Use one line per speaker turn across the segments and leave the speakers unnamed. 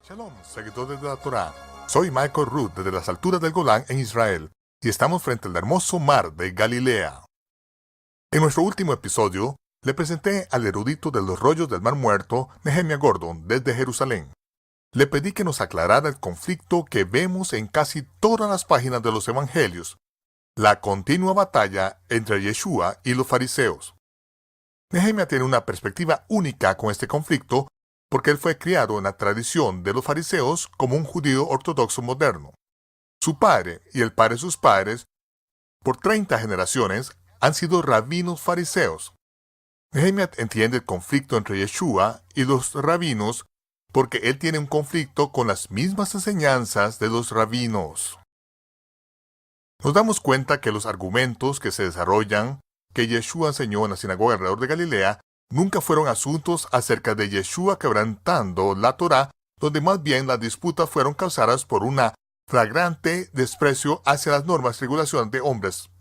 Shalom, seguidores de la Torá. Soy Michael Root desde las alturas del Golán en Israel y estamos frente al hermoso mar de Galilea. En nuestro último episodio, le presenté al erudito de los rollos del Mar Muerto, Nehemia Gordon, desde Jerusalén. Le pedí que nos aclarara el conflicto que vemos en casi todas las páginas de los evangelios, la continua batalla entre Yeshua y los fariseos. Nehemia tiene una perspectiva única con este conflicto porque él fue criado en la tradición de los fariseos como un judío ortodoxo moderno. Su padre y el padre de sus padres, por 30 generaciones, han sido rabinos fariseos. Nehemia entiende el conflicto entre Yeshua y los rabinos porque él tiene un conflicto con las mismas enseñanzas de los rabinos. Nos damos cuenta que los argumentos que se desarrollan que Yeshua enseñó en la sinagoga alrededor de Galilea nunca fueron asuntos acerca de Yeshua quebrantando la Torá, donde más bien las disputas fueron causadas por un flagrante desprecio hacia las normas y regulaciones de hombres.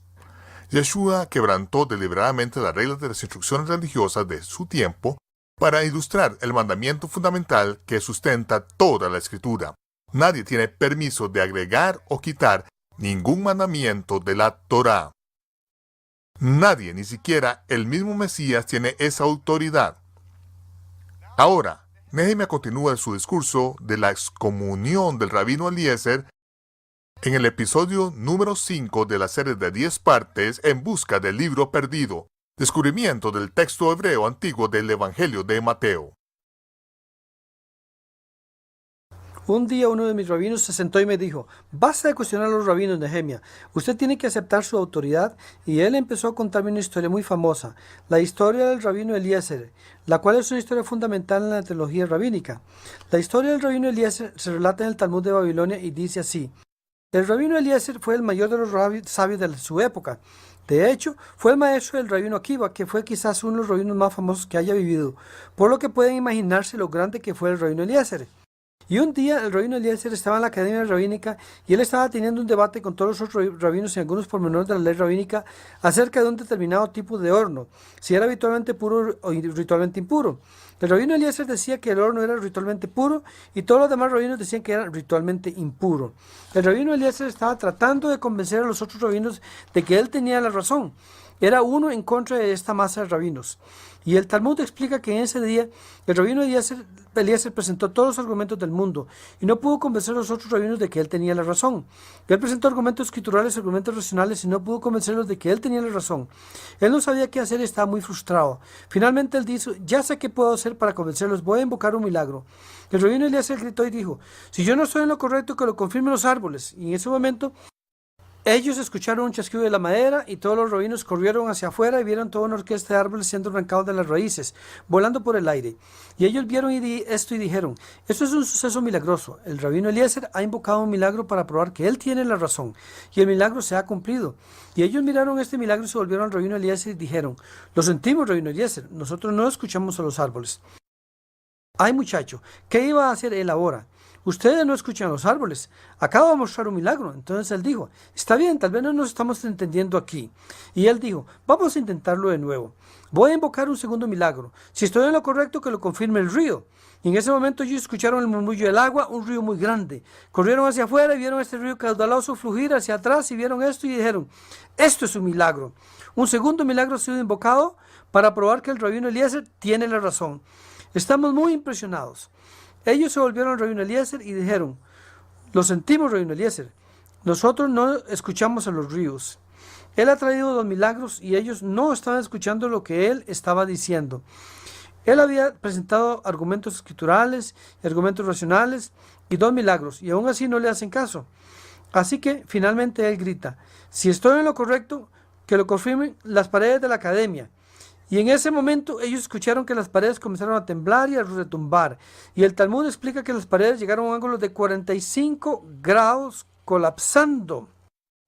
Yeshua quebrantó deliberadamente las reglas de las instrucciones religiosas de su tiempo para ilustrar el mandamiento fundamental que sustenta toda la Escritura. Nadie tiene permiso de agregar o quitar ningún mandamiento de la Torá. Nadie, ni siquiera el mismo Mesías, tiene esa autoridad. Ahora, Nehemia continúa su discurso de la excomunión del rabino Eliezer en el episodio número 5 de la serie de 10 partes En busca del libro perdido, descubrimiento del texto hebreo antiguo del Evangelio de Mateo.
Un día uno de mis rabinos se sentó y me dijo: basta de cuestionar a los rabinos, Nehemia. Usted tiene que aceptar su autoridad. Y él empezó a contarme una historia muy famosa, la historia del rabino Eliezer, la cual es una historia fundamental en la teología rabínica. La historia del rabino Eliezer se relata en el Talmud de Babilonia y dice así: el rabino Eliezer fue el mayor de los sabios de su época. De hecho, fue el maestro del rabino Akiva, que fue quizás uno de los rabinos más famosos que haya vivido, por lo que pueden imaginarse lo grande que fue el rabino Eliezer. Y un día el rabino Eliezer estaba en la academia rabínica y él estaba teniendo un debate con todos los otros rabinos y algunos pormenores de la ley rabínica acerca de un determinado tipo de horno, si era ritualmente puro o ritualmente impuro. El rabino Eliezer decía que el horno era ritualmente puro y todos los demás rabinos decían que era ritualmente impuro. El rabino Eliezer estaba tratando de convencer a los otros rabinos de que él tenía la razón. Era uno en contra de esta masa de rabinos. Y el Talmud explica que en ese día el rabino Eliezer presentó todos los argumentos del mundo y no pudo convencer a los otros rabinos de que él tenía la razón. Él presentó argumentos escriturales, argumentos racionales y no pudo convencerlos de que él tenía la razón. Él no sabía qué hacer y estaba muy frustrado. Finalmente él dijo: ya sé qué puedo hacer para convencerlos, voy a invocar un milagro. El rabino Eliezer gritó y dijo: si yo no estoy en lo correcto, que lo confirmen los árboles. Y en ese momento ellos escucharon un chasquido de la madera y todos los rabinos corrieron hacia afuera y vieron toda una orquesta de árboles siendo arrancados de las raíces, volando por el aire. Y ellos vieron esto y dijeron: esto es un suceso milagroso. El rabino Eliezer ha invocado un milagro para probar que él tiene la razón. Y el milagro se ha cumplido. Y ellos miraron este milagro y se volvieron al rabino Eliezer y dijeron: lo sentimos, rabino Eliezer, nosotros no escuchamos a los árboles. Ay, muchacho, ¿qué iba a hacer él ahora? Ustedes no escuchan los árboles. Acabo de mostrar un milagro. Entonces él dijo: está bien, tal vez no nos estamos entendiendo aquí. Y él dijo: vamos a intentarlo de nuevo. Voy a invocar un segundo milagro. Si estoy en lo correcto, que lo confirme el río. Y en ese momento ellos escucharon el murmullo del agua, un río muy grande. Corrieron hacia afuera y vieron este río caudaloso fluir hacia atrás y vieron esto y dijeron: esto es un milagro. Un segundo milagro ha sido invocado para probar que el rabino Eliezer tiene la razón. Estamos muy impresionados. Ellos se volvieron al rabino Eliezer y dijeron: lo sentimos, rabino Eliezer, nosotros no escuchamos a los ríos. Él ha traído 2 milagros y ellos no estaban escuchando lo que él estaba diciendo. Él había presentado argumentos escriturales y argumentos racionales y 2 milagros y aún así no le hacen caso. Así que finalmente él grita: si estoy en lo correcto, que lo confirmen las paredes de la academia. Y en ese momento ellos escucharon que las paredes comenzaron a temblar y a retumbar. Y el Talmud explica que las paredes llegaron a un ángulo de 45 grados colapsando.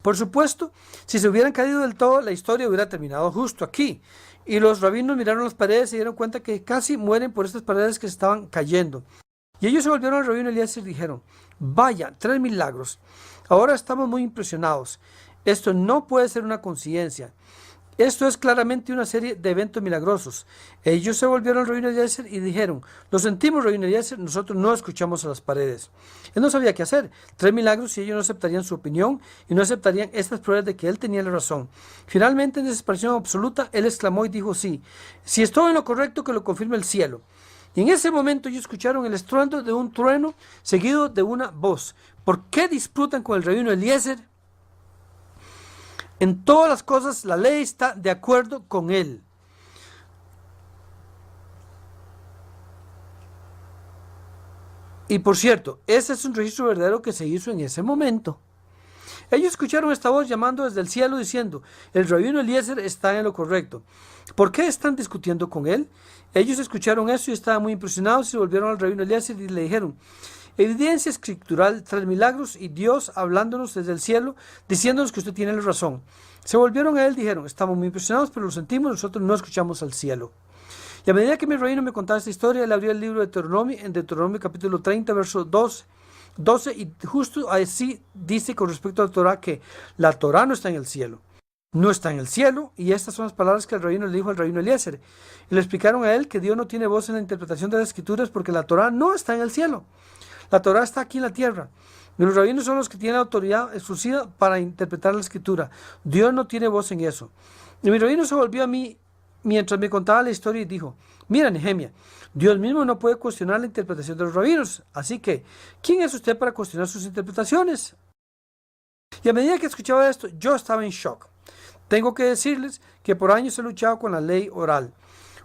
Por supuesto, si se hubieran caído del todo, la historia hubiera terminado justo aquí. Y los rabinos miraron las paredes y se dieron cuenta que casi mueren por estas paredes que se estaban cayendo. Y ellos se volvieron al rabino Eliezer y dijeron: vaya, 3 milagros. Ahora estamos muy impresionados. Esto no puede ser una coincidencia. Esto es claramente una serie de eventos milagrosos. Ellos se volvieron al rabino Eliezer y dijeron: lo sentimos, rabino Eliezer, nosotros no escuchamos a las paredes. Él no sabía qué hacer. 3 milagros y ellos no aceptarían su opinión y no aceptarían estas pruebas de que él tenía la razón. Finalmente, en desesperación absoluta, él exclamó y dijo: sí, si estoy en lo correcto, que lo confirme el cielo. Y en ese momento ellos escucharon el estruendo de un trueno seguido de una voz. ¿Por qué disputan con el rabino Eliezer? En todas las cosas la ley está de acuerdo con él. Y por cierto, ese es un registro verdadero que se hizo en ese momento. Ellos escucharon esta voz llamando desde el cielo diciendo: el rabino Eliezer está en lo correcto. ¿Por qué están discutiendo con él? Ellos escucharon eso y estaban muy impresionados y se volvieron al rabino Eliezer y le dijeron: evidencia escritural, 3 milagros y Dios hablándonos desde el cielo, diciéndonos que usted tiene la razón. Se volvieron a él y dijeron: estamos muy impresionados, pero lo sentimos, nosotros no escuchamos al cielo. Y a medida que mi rabino me contaba esta historia, él abrió el libro de Deuteronomio, en Deuteronomio capítulo 30, verso 12, y justo así dice con respecto a la Torah que la Torah no está en el cielo. No está en el cielo, y estas son las palabras que el rabino le dijo al rabino Eliezer. Y le explicaron a él que Dios no tiene voz en la interpretación de las escrituras porque la Torah no está en el cielo. La Torah está aquí en la tierra. Y los rabinos son los que tienen la autoridad exclusiva para interpretar la escritura. Dios no tiene voz en eso. Y mi rabino se volvió a mí mientras me contaba la historia y dijo: mira, Nehemia, Dios mismo no puede cuestionar la interpretación de los rabinos. Así que, ¿quién es usted para cuestionar sus interpretaciones? Y a medida que escuchaba esto, yo estaba en shock. Tengo que decirles que por años he luchado con la ley oral.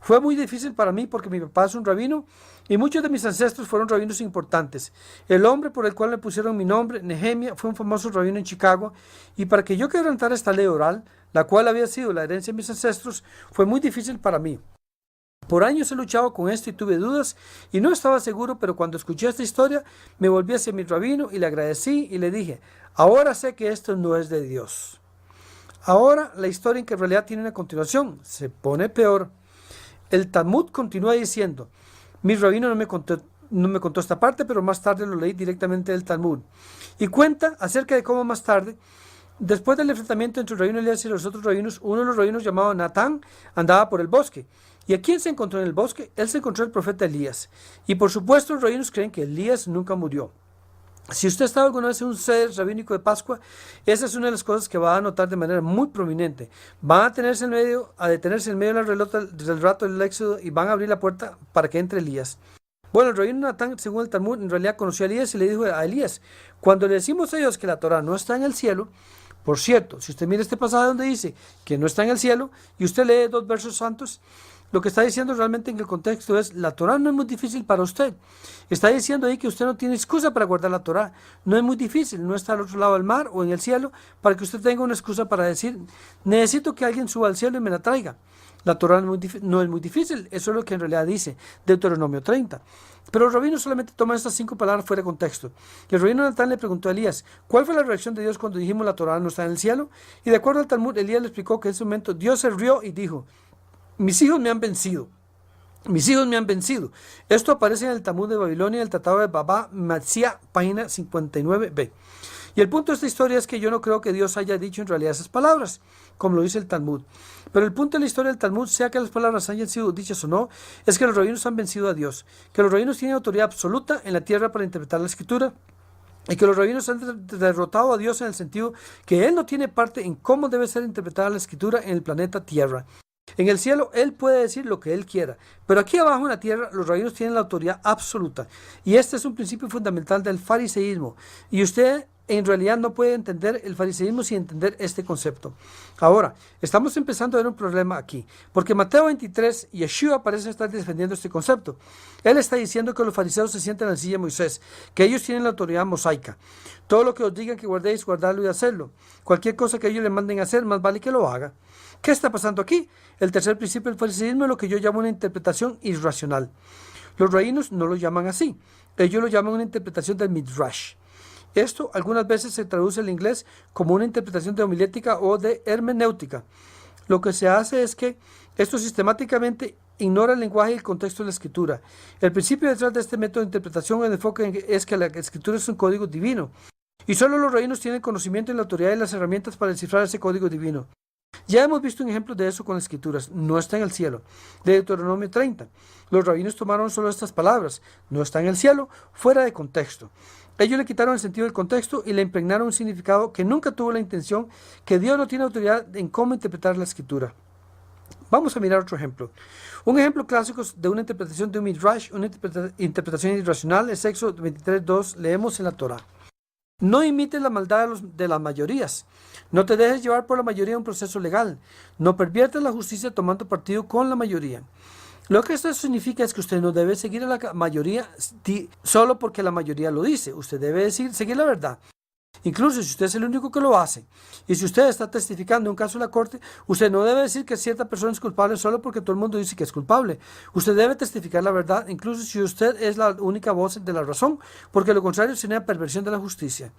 Fue muy difícil para mí porque mi papá es un rabino y muchos de mis ancestros fueron rabinos importantes. El hombre por el cual me pusieron mi nombre, Nehemia, fue un famoso rabino en Chicago, y para que yo quebrantara esta ley oral, la cual había sido la herencia de mis ancestros, fue muy difícil para mí. Por años he luchado con esto y tuve dudas y no estaba seguro, pero cuando escuché esta historia me volví hacia mi rabino y le agradecí y le dije: ahora sé que esto no es de Dios. Ahora la historia, en que en realidad tiene una continuación, se pone peor. El Talmud continúa diciendo, mi rabino no me contó esta parte, pero más tarde lo leí directamente del Talmud. Y cuenta acerca de cómo más tarde, después del enfrentamiento entre el rabino Elías y los otros rabinos, uno de los rabinos llamado Natán andaba por el bosque. ¿Y a quién se encontró en el bosque? Él se encontró al profeta Elías. Y por supuesto los rabinos creen que Elías nunca murió. Si usted ha estado alguna vez en un seder rabínico de Pascua, esa es una de las cosas que va a notar de manera muy prominente. Van a detenerse en medio del rato del éxodo y van a abrir la puerta para que entre Elías. Bueno, el rabino Natán, según el Talmud, en realidad conoció a Elías y le dijo a Elías: cuando le decimos a Dios que la Torah no está en el cielo, por cierto, si usted mira este pasaje donde dice que no está en el cielo y usted lee 2 versos santos, lo que está diciendo realmente en el contexto es: la Torah no es muy difícil para usted. Está diciendo ahí que usted no tiene excusa para guardar la Torah. No es muy difícil, no está al otro lado del mar o en el cielo para que usted tenga una excusa para decir: necesito que alguien suba al cielo y me la traiga. La Torah no es muy difícil, eso es lo que en realidad dice Deuteronomio 30. Pero los rabinos solamente toman estas 5 palabras fuera de contexto. Y el rabino Natán le preguntó a Elías: ¿cuál fue la reacción de Dios cuando dijimos la Torah no está en el cielo? Y de acuerdo al Talmud, Elías le explicó que en ese momento Dios se rió y dijo: mis hijos me han vencido. Mis hijos me han vencido. Esto aparece en el Talmud de Babilonia, en el Tratado de Baba Metzia, página 59b. Y el punto de esta historia es que yo no creo que Dios haya dicho en realidad esas palabras, como lo dice el Talmud. Pero el punto de la historia del Talmud, sea que las palabras hayan sido dichas o no, es que los rabinos han vencido a Dios, que los rabinos tienen autoridad absoluta en la tierra para interpretar la Escritura, y que los rabinos han derrotado a Dios en el sentido que Él no tiene parte en cómo debe ser interpretada la Escritura en el planeta Tierra. En el cielo Él puede decir lo que Él quiera, pero aquí abajo en la tierra los rabinos tienen la autoridad absoluta. Y este es un principio fundamental del fariseísmo. Y usted en realidad no puede entender el fariseísmo sin entender este concepto. Ahora, estamos empezando a ver un problema aquí, porque Mateo 23, Yeshua parece estar defendiendo este concepto. Él está diciendo que los fariseos se sienten en la silla de Moisés, que ellos tienen la autoridad mosaica. Todo lo que os digan que guardéis, guardarlo y hacerlo. Cualquier cosa que ellos le manden a hacer, más vale que lo haga. ¿Qué está pasando aquí? El tercer principio del fariseísmo es lo que yo llamo una interpretación irracional. Los rabinos no lo llaman así. Ellos lo llaman una interpretación del midrash. Esto algunas veces se traduce en inglés como una interpretación de homilética o de hermenéutica. Lo que se hace es que esto sistemáticamente ignora el lenguaje y el contexto de la escritura. El principio detrás de este método de interpretación, el enfoque es que la escritura es un código divino. Y solo los rabinos tienen conocimiento y la autoridad y las herramientas para descifrar ese código divino. Ya hemos visto un ejemplo de eso con las escrituras, no está en el cielo. De Deuteronomio 30, los rabinos tomaron solo estas palabras, no está en el cielo, fuera de contexto. Ellos le quitaron el sentido del contexto y le impregnaron un significado que nunca tuvo la intención, que Dios no tiene autoridad en cómo interpretar la escritura. Vamos a mirar otro ejemplo. Un ejemplo clásico de una interpretación de un midrash, una interpretación irracional, es Éxodo 23:2, leemos en la Torah. No imites la maldad de las mayorías. No te dejes llevar por la mayoría en un proceso legal. No perviertas la justicia tomando partido con la mayoría. Lo que esto significa es que usted no debe seguir a la mayoría solo porque la mayoría lo dice. Usted debe seguir la verdad. Incluso si usted es el único que lo hace, y si usted está testificando un caso en la corte, usted no debe decir que cierta persona es culpable solo porque todo el mundo dice que es culpable. Usted debe testificar la verdad, incluso si usted es la única voz de la razón, porque lo contrario sería perversión de la justicia.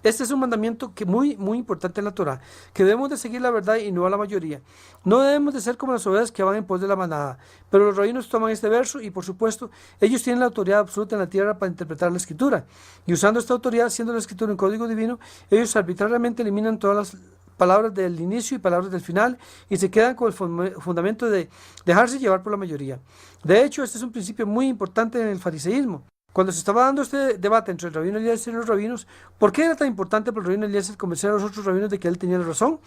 Este es un mandamiento muy importante en la Torah, que debemos de seguir la verdad y no a la mayoría. No debemos de ser como las ovejas que van en pos de la manada. Pero los rabinos toman este verso y, por supuesto, ellos tienen la autoridad absoluta en la tierra para interpretar la escritura. Y usando esta autoridad, siendo la escritura un código divino, ellos arbitrariamente eliminan todas las palabras del inicio y palabras del final y se quedan con el fundamento de dejarse llevar por la mayoría. De hecho, este es un principio muy importante en el fariseísmo. Cuando se estaba dando este debate entre el rabino Eliezer y los rabinos, ¿por qué era tan importante para el rabino Eliezer convencer a los otros rabinos de que él tenía la razón?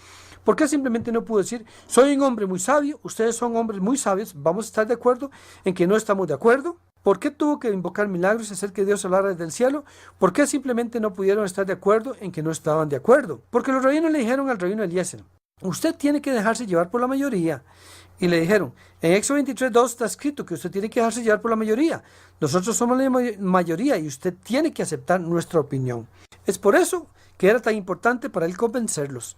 ¿Por qué simplemente no pudo decir, soy un hombre muy sabio, ustedes son hombres muy sabios, vamos a estar de acuerdo en que no estamos de acuerdo? ¿Por qué tuvo que invocar milagros y hacer que Dios hablara desde el cielo? ¿Por qué simplemente no pudieron estar de acuerdo en que no estaban de acuerdo? Porque los rabinos le dijeron al rabino Eliezer, usted tiene que dejarse llevar por la mayoría. Y le dijeron, en Éxodo 23:2 está escrito que usted tiene que dejarse llevar por la mayoría. Nosotros somos la mayoría y usted tiene que aceptar nuestra opinión. Es por eso que era tan importante para él convencerlos.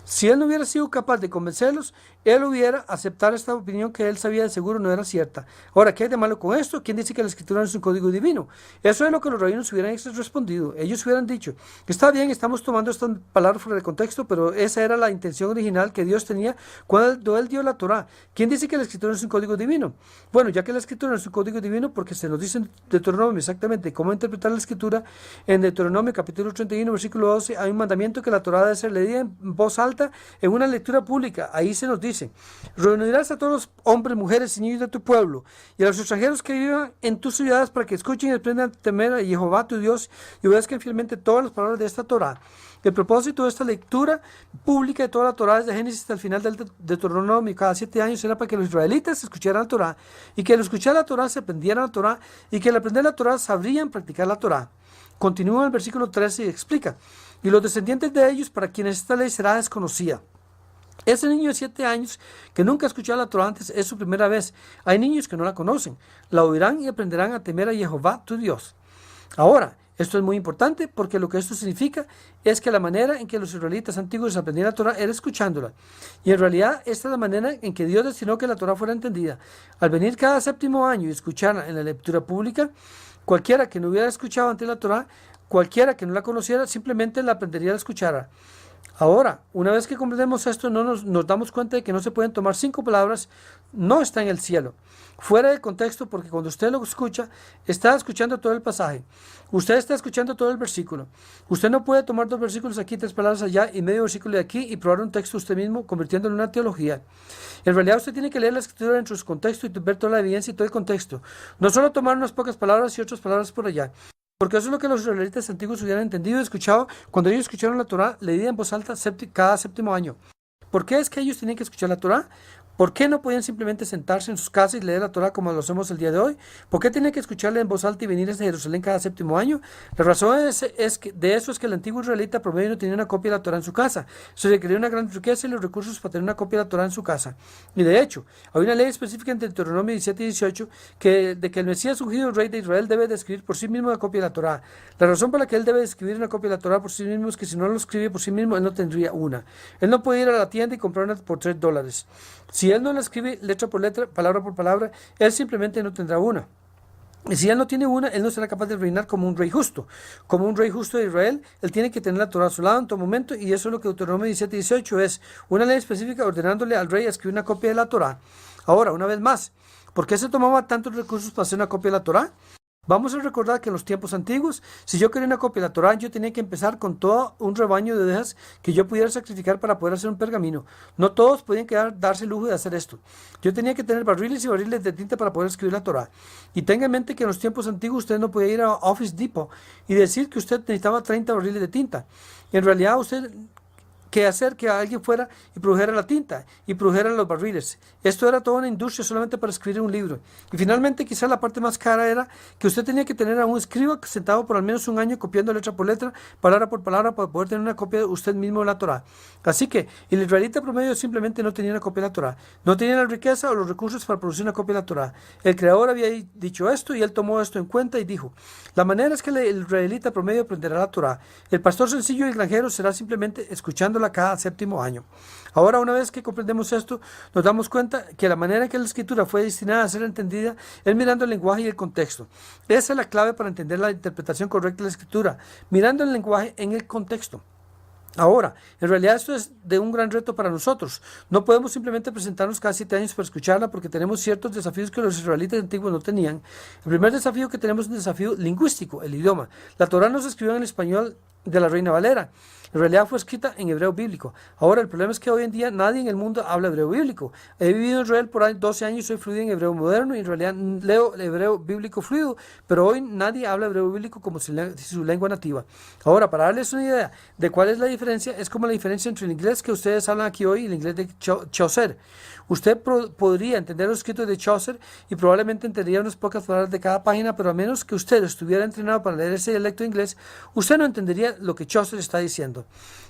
Si él no hubiera sido capaz de convencerlos, él hubiera aceptado esta opinión que él sabía de seguro no era cierta. Ahora, ¿qué hay de malo con esto? ¿Quién dice que la escritura no es un código divino? Eso es lo que los rabinos hubieran respondido. Ellos hubieran dicho, está bien, estamos tomando estas palabras fuera de contexto, pero esa era la intención original que Dios tenía cuando él dio la Torah. ¿Quién dice que la escritura no es un código divino? Bueno, ya que la escritura no es un código divino, porque se nos dice en Deuteronomio exactamente cómo interpretar la escritura, en Deuteronomio capítulo 31, versículo 12, hay un mandamiento que la Torah debe ser leída en voz alta en una lectura pública. Ahí se nos dice, reunirás a todos los hombres, mujeres y niños de tu pueblo y a los extranjeros que vivan en tus ciudades para que escuchen y aprendan a temer a Jehová tu Dios y obedezcan fielmente todas las palabras de esta Torah. El propósito de esta lectura pública de toda la Torah desde Génesis hasta el final del Deuteronomio cada 7 años era para que los israelitas escucharan la Torah y que al escuchar la Torah se aprendieran la Torah y que al aprender la Torah sabrían practicar la Torah. Continúa en el versículo 13 y explica, y los descendientes de ellos para quienes esta ley será desconocida. Ese niño de 7 años que nunca ha escuchado la Torah antes es su primera vez. Hay niños que no la conocen, la oirán y aprenderán a temer a Jehová tu Dios. Ahora, esto es muy importante porque lo que esto significa es que la manera en que los israelitas antiguos aprendían la Torah era escuchándola. Y en realidad esta es la manera en que Dios destinó que la Torah fuera entendida. Al venir cada 7º año y escucharla en la lectura pública, cualquiera que no hubiera escuchado antes la Torah, cualquiera que no la conociera, simplemente la aprendería a escuchar. Ahora, una vez que comprendemos esto, nos damos cuenta de que no se pueden tomar 5 palabras, no está en el cielo, fuera de contexto, porque cuando usted lo escucha, está escuchando todo el pasaje, usted está escuchando todo el versículo. Usted no puede tomar 2 versículos aquí, 3 palabras allá y medio versículo de aquí y probar un texto usted mismo, convirtiéndolo en una teología. En realidad usted tiene que leer la escritura dentro de su contexto y ver toda la evidencia y todo el contexto. No solo tomar unas pocas palabras y otras palabras por allá. Porque eso es lo que los israelitas antiguos hubieran entendido y escuchado cuando ellos escucharon la Torah leída en voz alta cada 7º año. ¿Por qué es que ellos tenían que escuchar la Torah? ¿Por qué no podían simplemente sentarse en sus casas y leer la Torah como lo hacemos el día de hoy? ¿Por qué tenían que escucharla en voz alta y venir desde Jerusalén cada 7º año? La razón de eso es que el antiguo israelita promedio no tenía una copia de la Torah en su casa. Se requería una gran riqueza y los recursos para tener una copia de la Torah en su casa. Y de hecho, hay una ley específica en Deuteronomio 17 y 18 de que el Mesías ungido rey de Israel debe de escribir por sí mismo una copia de la Torah. La razón por la que él debe de escribir una copia de la Torah por sí mismo es que si no lo escribe por sí mismo, él no tendría una. Él no puede ir a la tienda y comprar una por $3. Si él no la escribe letra por letra, palabra por palabra, él simplemente no tendrá una. Y si él no tiene una, él no será capaz de reinar como un rey justo. Como un rey justo de Israel, él tiene que tener la Torah a su lado en todo momento, y eso es lo que Deuteronomio 17 y 18 es, una ley específica ordenándole al rey a escribir una copia de la Torah. Ahora, una vez más, ¿por qué se tomaba tantos recursos para hacer una copia de la Torah? Vamos a recordar que en los tiempos antiguos, si yo quería una copia de la Torá, yo tenía que empezar con todo un rebaño de ovejas que yo pudiera sacrificar para poder hacer un pergamino. No todos podían darse el lujo de hacer esto. Yo tenía que tener barriles y barriles de tinta para poder escribir la Torá. Y tenga en mente que en los tiempos antiguos usted no podía ir a Office Depot y decir que usted necesitaba 30 barriles de tinta. En realidad usted que hacer que alguien fuera y produjera la tinta y produjera los barriles. Esto era toda una industria solamente para escribir un libro. Y finalmente quizás la parte más cara era que usted tenía que tener a un escriba sentado por al menos un año copiando letra por letra, palabra por palabra, para poder tener una copia de usted mismo de la Torá. Así que el israelita promedio simplemente no tenía una copia de la Torá. No tenía la riqueza o los recursos para producir una copia de la Torá. El creador había dicho esto y él tomó esto en cuenta y dijo, la manera es que el israelita promedio aprenderá la Torá. El pastor sencillo y el granjero será simplemente escuchándola cada séptimo año. Ahora, una vez que comprendemos esto, nos damos cuenta que la manera en que la escritura fue destinada a ser entendida es mirando el lenguaje y el contexto. Esa es la clave para entender la interpretación correcta de la escritura, mirando el lenguaje en el contexto. Ahora, en realidad esto es de un gran reto para nosotros. No podemos simplemente presentarnos cada 7 años para escucharla porque tenemos ciertos desafíos que los israelitas antiguos no tenían. El primer desafío que tenemos es un desafío lingüístico, el idioma. La Torá no se escribió en español de la Reina Valera. En realidad fue escrita en hebreo bíblico. Ahora, el problema es que hoy en día nadie en el mundo habla hebreo bíblico. He vivido en Israel por 12 años y soy fluido en hebreo moderno y en realidad leo el hebreo bíblico fluido, pero hoy nadie habla hebreo bíblico como su lengua nativa. Ahora, para darles una idea de cuál es la diferencia, es como la diferencia entre el inglés que ustedes hablan aquí hoy y el inglés de Chaucer. Usted podría entender los escritos de Chaucer y probablemente entendería unas pocas palabras de cada página, pero a menos que usted estuviera entrenado para leer ese dialecto inglés, usted no entendería lo que Chaucer está diciendo.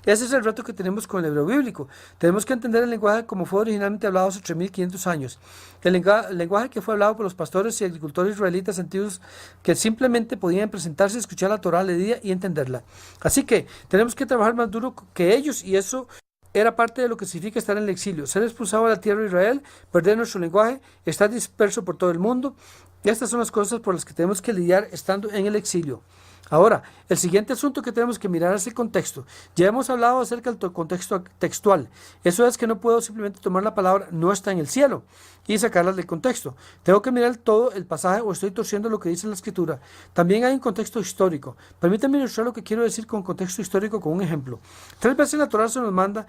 Ese es el reto que tenemos con el hebreo bíblico. Tenemos que entender el lenguaje como fue originalmente hablado hace 3.500 años. El lenguaje que fue hablado por los pastores y agricultores israelitas antiguos que simplemente podían presentarse, escuchar la Torá, leer y entenderla. Así que tenemos que trabajar más duro que ellos y eso era parte de lo que significa estar en el exilio, ser expulsado de la tierra de Israel, perder nuestro lenguaje, estar disperso por todo el mundo. Estas son las cosas por las que tenemos que lidiar estando en el exilio. Ahora, el siguiente asunto que tenemos que mirar es el contexto. Ya hemos hablado acerca del contexto textual. Eso es que no puedo simplemente tomar la palabra no está en el cielo y sacarla del contexto. Tengo que mirar todo el pasaje o estoy torciendo lo que dice la escritura. También hay un contexto histórico. Permítanme ilustrar lo que quiero decir con contexto histórico con un ejemplo. 3 veces la Torá se nos manda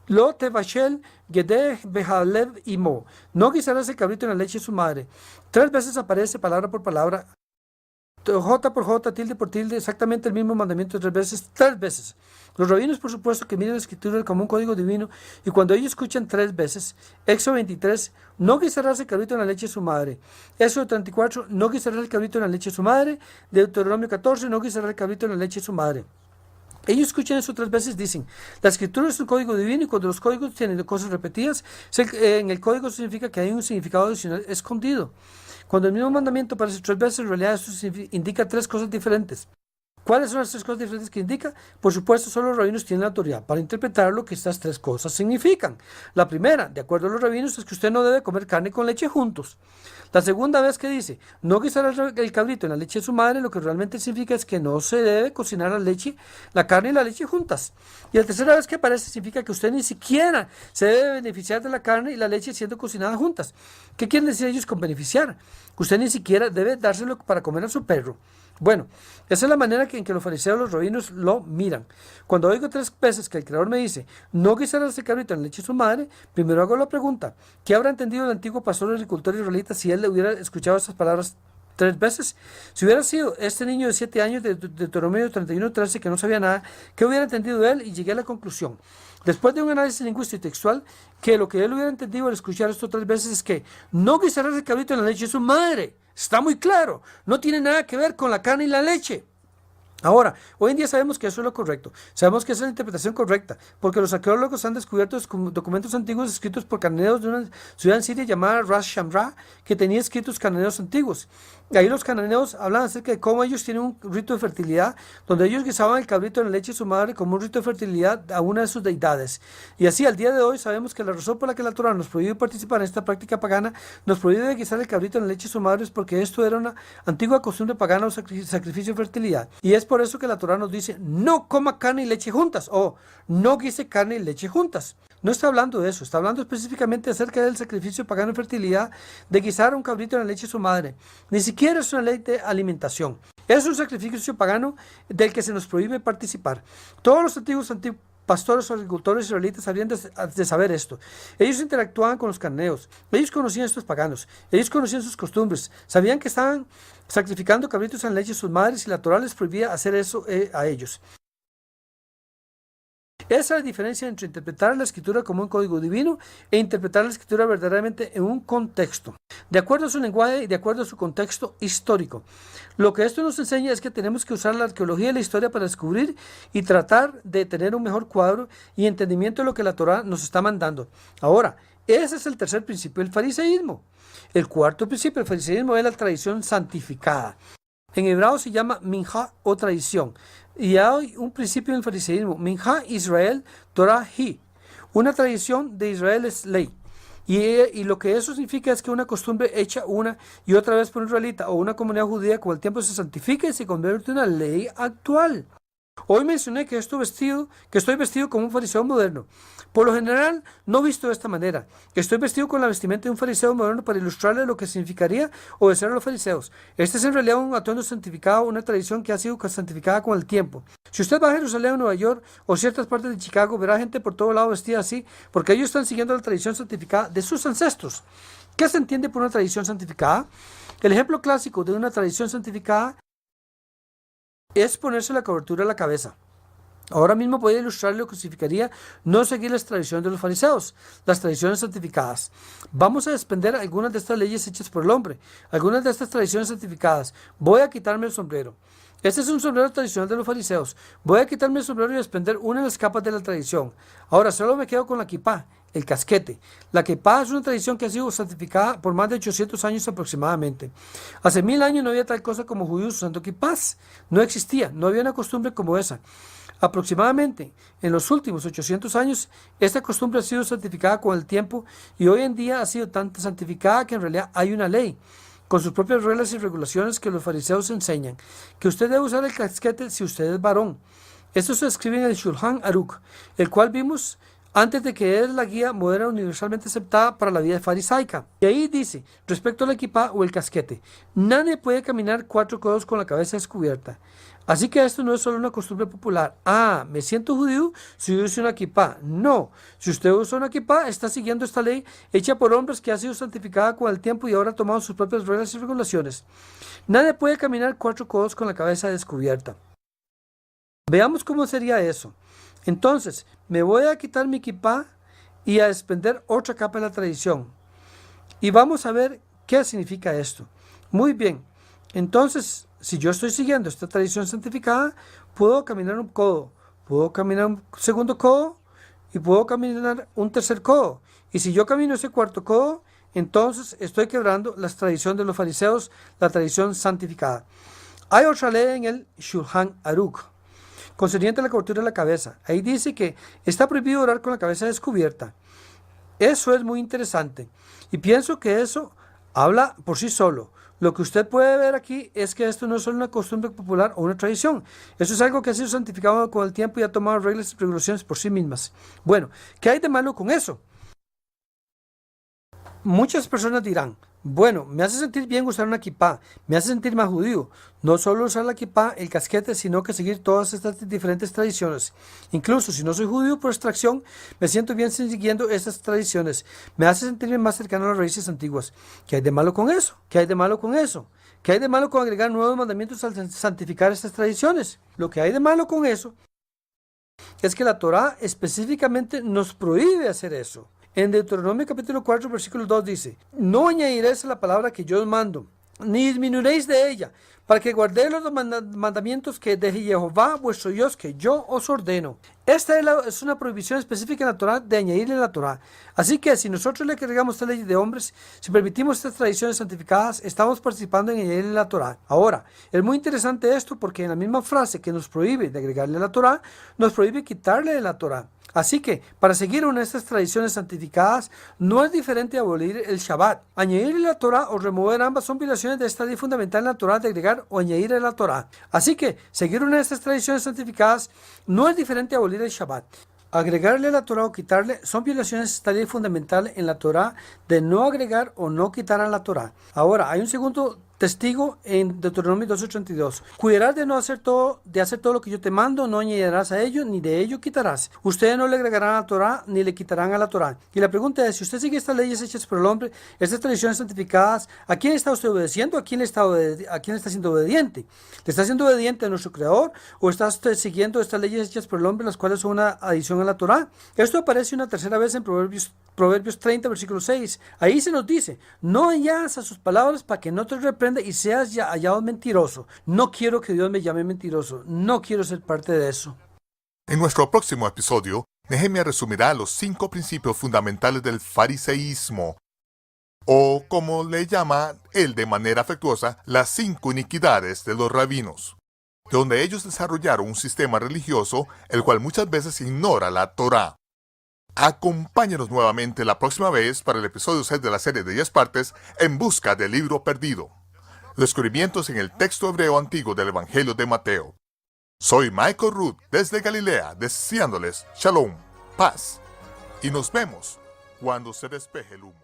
Lo tevashel gedeh behalev imo. No guisarás el cabrito en la leche de su madre. 3 veces aparece palabra por palabra, J por J, tilde por tilde, exactamente el mismo mandamiento 3 veces, 3 veces. Los rabinos, por supuesto, que miran la escritura como un código divino, y cuando ellos escuchan 3 veces, Éxodo 23, no guisarás el cabrito en la leche de su madre. Éxodo 34, no guisarás el cabrito en la leche de su madre. Deuteronomio 14, no guisarás el cabrito en la leche de su madre. Ellos escuchan eso 3 veces, dicen, la escritura es un código divino y cuando los códigos tienen cosas repetidas, en el código significa que hay un significado adicional escondido. Cuando el mismo mandamiento aparece 3 veces, en realidad eso indica 3 cosas diferentes. ¿Cuáles son las 3 cosas diferentes que indica? Por supuesto, solo los rabinos tienen la autoridad para interpretar lo que estas 3 cosas significan. La primera, de acuerdo a los rabinos, es que usted no debe comer carne con leche juntos. La segunda vez que dice, no guisar el cabrito en la leche de su madre, lo que realmente significa es que no se debe cocinar la carne y la leche juntas. Y la tercera vez que aparece significa que usted ni siquiera se debe beneficiar de la carne y la leche siendo cocinadas juntas. ¿Qué quieren decir ellos con beneficiar? Usted ni siquiera debe dárselo para comer a su perro. Bueno, esa es la manera en que los fariseos, los rabinos, lo miran. Cuando oigo 3 veces que el Creador me dice, no guisarás el cabrito en la leche de su madre, primero hago la pregunta, ¿qué habrá entendido el antiguo pastor agricultor israelita si él le hubiera escuchado esas palabras 3 veces? Si hubiera sido este niño de 7 años de Deuteronomio 31:13 que no sabía nada, ¿qué hubiera entendido él? Y llegué a la conclusión, después de un análisis lingüístico y textual, que lo que él hubiera entendido al escuchar esto 3 veces es que no guisarás el cabrito en la leche de su madre. Está muy claro, no tiene nada que ver con la carne y la leche. Ahora, hoy en día sabemos que eso es lo correcto, sabemos que esa es la interpretación correcta, porque los arqueólogos han descubierto documentos antiguos escritos por cananeos de una ciudad en Siria llamada Ras Shamra, que tenía escritos cananeos antiguos. Ahí los cananeos hablan acerca de cómo ellos tienen un rito de fertilidad, donde ellos guisaban el cabrito en la leche de su madre como un rito de fertilidad a una de sus deidades. Y así, al día de hoy, sabemos que la razón por la que la Torá nos prohíbe participar en esta práctica pagana, nos prohíbe guisar el cabrito en la leche de su madre, es porque esto era una antigua costumbre pagana o sacrificio de fertilidad. Y es por eso que la Torá nos dice, no coma carne y leche juntas, o no guise carne y leche juntas. No está hablando de eso, está hablando específicamente acerca del sacrificio pagano de fertilidad, de guisar a un cabrito en la leche de su madre. Ni siquiera es una ley de alimentación. Es un sacrificio pagano del que se nos prohíbe participar. Todos los antiguos pastores o agricultores israelitas habían de saber esto. Ellos interactuaban con los cananeos. Ellos conocían a estos paganos. Ellos conocían sus costumbres. Sabían que estaban sacrificando cabritos en la leche de sus madres y la Torá les prohibía hacer eso a ellos. Esa es la diferencia entre interpretar la escritura como un código divino e interpretar la escritura verdaderamente en un contexto, de acuerdo a su lenguaje y de acuerdo a su contexto histórico. Lo que esto nos enseña es que tenemos que usar la arqueología y la historia para descubrir y tratar de tener un mejor cuadro y entendimiento de lo que la Torá nos está mandando. Ahora, ese es el tercer principio del fariseísmo. El cuarto principio del fariseísmo es la tradición santificada. En hebreo se llama minja o tradición. Y hay un principio en el fariseísmo, minja Israel, Torah hi. Una tradición de Israel es ley. Y lo que eso significa es que una costumbre hecha una y otra vez por un israelita o una comunidad judía con el tiempo se santifica y se convierte en una ley actual. Hoy mencioné que estoy vestido como un fariseo moderno. Por lo general, no visto de esta manera. Estoy vestido con la vestimenta de un fariseo moderno para ilustrarle lo que significaría obedecer a los fariseos. Este es en realidad un atuendo santificado, una tradición que ha sido santificada con el tiempo. Si usted va a Jerusalén o Nueva York o ciertas partes de Chicago, verá gente por todo lado vestida así, porque ellos están siguiendo la tradición santificada de sus ancestros. ¿Qué se entiende por una tradición santificada? El ejemplo clásico de una tradición santificada es ponerse la cobertura a la cabeza. Ahora mismo voy a ilustrar lo que significaría no seguir las tradiciones de los fariseos, las tradiciones santificadas. Vamos a desprender algunas de estas leyes hechas por el hombre, algunas de estas tradiciones santificadas. Voy a quitarme el sombrero. Este es un sombrero tradicional de los fariseos. Voy a quitarme el sombrero y desprender una de las capas de la tradición. Ahora solo me quedo con la kipá, el casquete. La kipá es una tradición que ha sido santificada por más de 800 años aproximadamente. Hace 1000 años no había tal cosa como judíos usando kipás. No existía, no había una costumbre como esa. Aproximadamente en los últimos 800 años, esta costumbre ha sido santificada con el tiempo y hoy en día ha sido tan santificada que en realidad hay una ley con sus propias reglas y regulaciones que los fariseos enseñan, que usted debe usar el casquete si usted es varón. Esto se escribe en el Shulchan Aruch, el cual vimos antes de que es la guía moderna universalmente aceptada para la vida farisaica. Y ahí dice, respecto a la equipa o el casquete, nadie puede caminar 4 codos con la cabeza descubierta. Así que esto no es solo una costumbre popular. Ah, me siento judío si uso una kipá. No, si usted usa una kipá, está siguiendo esta ley hecha por hombres que ha sido santificada con el tiempo y ahora ha tomado sus propias reglas y regulaciones. Nadie puede caminar 4 codos con la cabeza descubierta. Veamos cómo sería eso. Entonces, me voy a quitar mi kipá y a desprender otra capa de la tradición. Y vamos a ver qué significa esto. Muy bien, entonces, si yo estoy siguiendo esta tradición santificada, puedo caminar un codo, puedo caminar un segundo codo y puedo caminar un tercer codo. Y si yo camino ese cuarto codo, entonces estoy quebrando la tradición de los fariseos, la tradición santificada. Hay otra ley en el Shulchan Aruch concerniente a la cobertura de la cabeza. Ahí dice que está prohibido orar con la cabeza descubierta. Eso es muy interesante y pienso que eso habla por sí solo. Lo que usted puede ver aquí es que esto no es solo una costumbre popular o una tradición. Eso es algo que ha sido santificado con el tiempo y ha tomado reglas y regulaciones por sí mismas. Bueno, ¿qué hay de malo con eso? Muchas personas dirán, bueno, me hace sentir bien usar una kipá, me hace sentir más judío. No solo usar la kipá, el casquete, sino que seguir todas estas diferentes tradiciones. Incluso si no soy judío por extracción, me siento bien siguiendo estas tradiciones. Me hace sentirme más cercano a las raíces antiguas. ¿Qué hay de malo con eso? ¿Qué hay de malo con eso? ¿Qué hay de malo con agregar nuevos mandamientos al santificar estas tradiciones? Lo que hay de malo con eso es que la Torá específicamente nos prohíbe hacer eso. En Deuteronomio capítulo 4, versículo 2 dice, no añadiréis a la palabra que yo os mando, ni disminuiréis de ella, para que guardéis los mandamientos que de Jehová vuestro Dios que yo os ordeno. Esta es una prohibición específica en la Torá de añadirle a la Torá. Así que si nosotros le agregamos esta ley de hombres, si permitimos estas tradiciones santificadas, estamos participando en añadirle a la Torá. Ahora, es muy interesante esto porque en la misma frase que nos prohíbe de agregarle a la Torá, nos prohíbe quitarle de la Torá. Así que, para seguir una de estas tradiciones santificadas, no es diferente a abolir el Shabbat. Añadir la Torah o remover ambas son violaciones de esta ley fundamental en la Torah de agregar o añadir a la Torah. Así que, seguir una de estas tradiciones santificadas no es diferente a abolir el Shabbat. Agregarle a la Torah o quitarle son violaciones de esta ley fundamental en la Torah de no agregar o no quitar a la Torah. Ahora, hay un segundo testigo en Deuteronomio 12:32. Cuidarás de hacer todo lo que yo te mando, no añadirás a ello, ni de ello quitarás. Ustedes no le agregarán a la Torah, ni le quitarán a la Torah. Y la pregunta es, si usted sigue estas leyes hechas por el hombre, estas tradiciones santificadas, ¿a quién está usted obedeciendo? ¿A quién está siendo obediente? ¿Le está siendo obediente a nuestro Creador? ¿O está usted siguiendo estas leyes hechas por el hombre, las cuales son una adición a la Torah? Esto aparece una tercera vez en Proverbios 30, versículo 6. Ahí se nos dice, no añadas a sus palabras para que no te reprenda y seas ya hallado mentiroso. No quiero que Dios me llame mentiroso. No quiero ser parte de eso.
En nuestro próximo episodio, Nehemia resumirá los 5 principios fundamentales del fariseísmo, o como le llama él de manera afectuosa, las 5 iniquidades de los rabinos, donde ellos desarrollaron un sistema religioso el cual muchas veces ignora la Torá. Acompáñenos nuevamente la próxima vez para el episodio 6 de la serie de 10 partes, En busca del libro perdido. Descubrimientos en el texto hebreo antiguo del Evangelio de Mateo. Soy Michael Root desde Galilea, deseándoles Shalom, paz, y nos vemos cuando se despeje el humo.